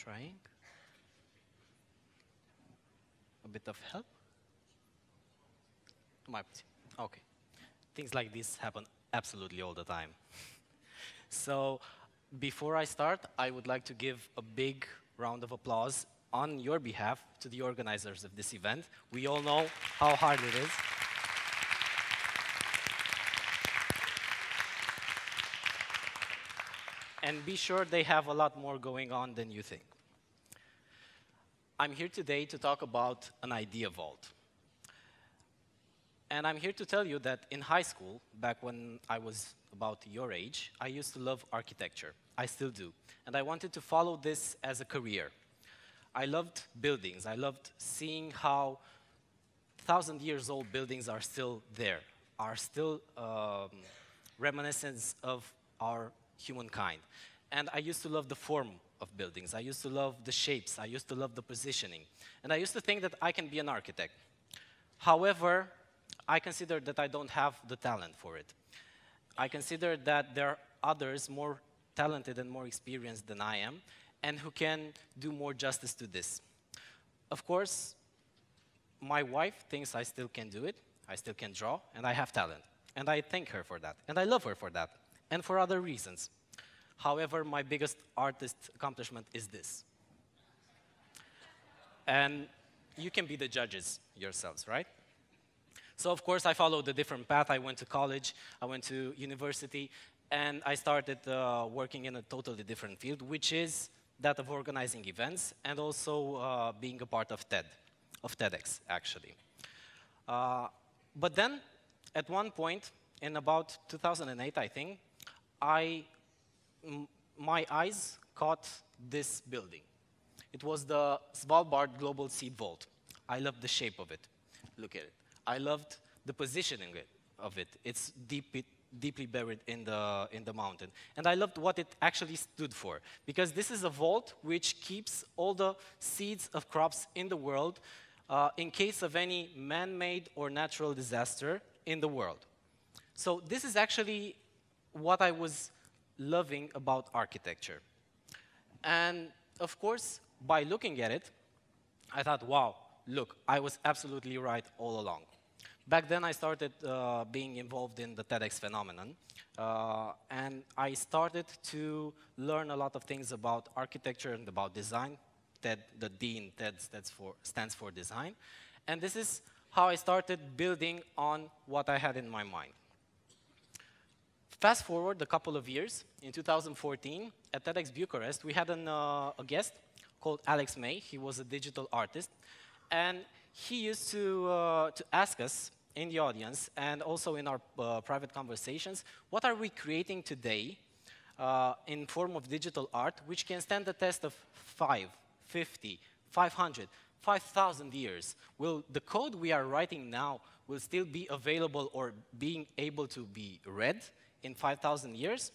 Trying. A bit of help? Okay. Things like this happen absolutely all the time. So before I start, I would like to give a big round of applause on your behalf to the organizers of this event. We all know how hard it is. And be sure they have a lot more going on than you think. I'm here today to talk about an idea vault. And I'm here to tell you that in high school, back when I was about your age, I used to love architecture. I still do. And I wanted to follow this as a career. I loved buildings. I loved seeing how 1,000-year-old buildings are still there, are still reminiscence of our humankind. And I used to love the form of buildings. I used to love the shapes. I used to love the positioning. And I used to think that I can be an architect. However, I consider that I don't have the talent for it. I consider that there are others more talented and more experienced than I am, and who can do more justice to this. Of course, my wife thinks I still can do it. I still can draw, and I have talent. And I thank her for that. And I love her for that. And for other reasons. However, my biggest artist accomplishment is this. And you can be the judges yourselves, right? So, of course, I followed a different path. I went to college, I went to university, and I started working in a totally different field, which is that of organizing events and also being a part of TEDx, actually. But then, at one point, in about 2008, I think, my eyes caught this building. It was the Svalbard Global Seed Vault. I loved the shape of it. Look at it. I loved the positioning of it. It's deeply buried in the mountain. And I loved what it actually stood for, because this is a vault which keeps all the seeds of crops in the world in case of any man-made or natural disaster in the world. So this is actually what I was loving about architecture. And of course, by looking at it, I thought, wow, look, I was absolutely right all along. Back then, I started being involved in the TEDx phenomenon, and I started to learn a lot of things about architecture and about design. TED, the D in TED stands for design. And this is how I started building on what I had in my mind. Fast forward a couple of years, in 2014, at TEDx Bucharest, we had a guest called Alex May. He was a digital artist, and he used to ask us in the audience and also in our private conversations, what are we creating today in form of digital art which can stand the test of 5, 50, 500, 5,000 years? Will the code we are writing now will still be available or being able to be read in 5,000 years?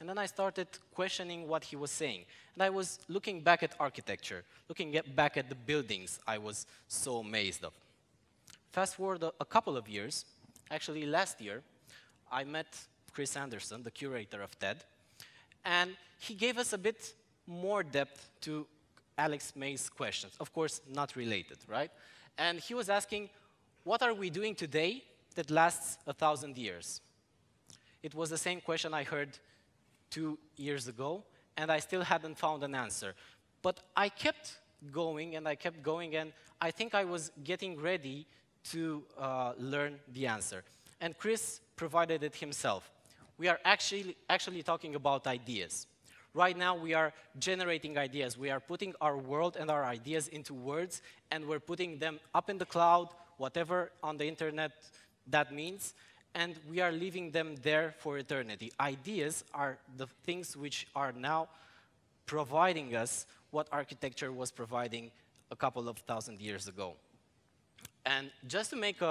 And then I started questioning what he was saying. And I was looking back at architecture, looking back at the buildings I was so amazed of. Fast forward a couple of years, actually last year, I met Chris Anderson, the curator of TED, and he gave us a bit more depth to Alex May's questions. Of course, not related, right? And he was asking, what are we doing today that lasts 1,000 years? It was the same question I heard 2 years ago, and I still hadn't found an answer. But I kept going, and I think I was getting ready to learn the answer. And Chris provided it himself. We are actually talking about ideas. Right now, we are generating ideas. We are putting our world and our ideas into words, and we're putting them up in the cloud, whatever on the internet that means, and we are leaving them there for eternity. Ideas are the things which are now providing us what architecture was providing a couple of thousand years ago. And just to make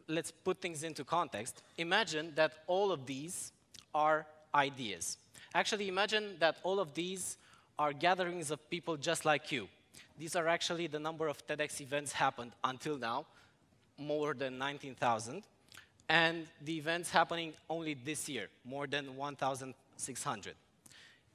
let's put things into context, imagine that all of these are ideas. Actually, imagine that all of these are gatherings of people just like you. These are actually the number of TEDx events happened until now, more than 19,000. And the events happening only this year, more than 1,600.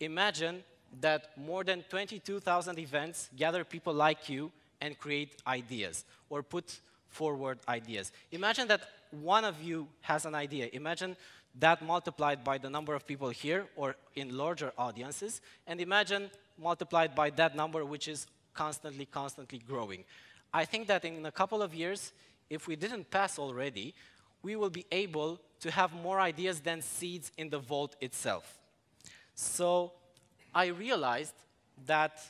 Imagine that more than 22,000 events gather people like you and create ideas or put forward ideas. Imagine that one of you has an idea. Imagine that multiplied by the number of people here or in larger audiences, and imagine multiplied by that number, which is constantly growing. I think that in a couple of years, if we didn't pass already, we will be able to have more ideas than seeds in the vault itself. So I realized that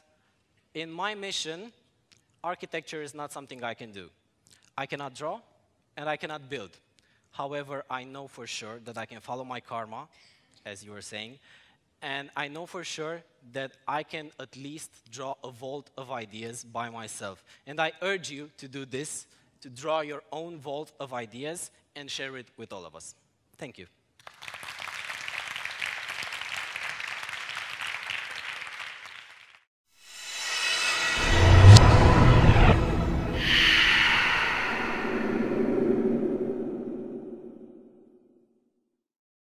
in my mission, architecture is not something I can do. I cannot draw, and I cannot build. However, I know for sure that I can follow my karma, as you were saying, and I know for sure that I can at least draw a vault of ideas by myself. And I urge you to do this, to draw your own vault of ideas and share it with all of us. Thank you.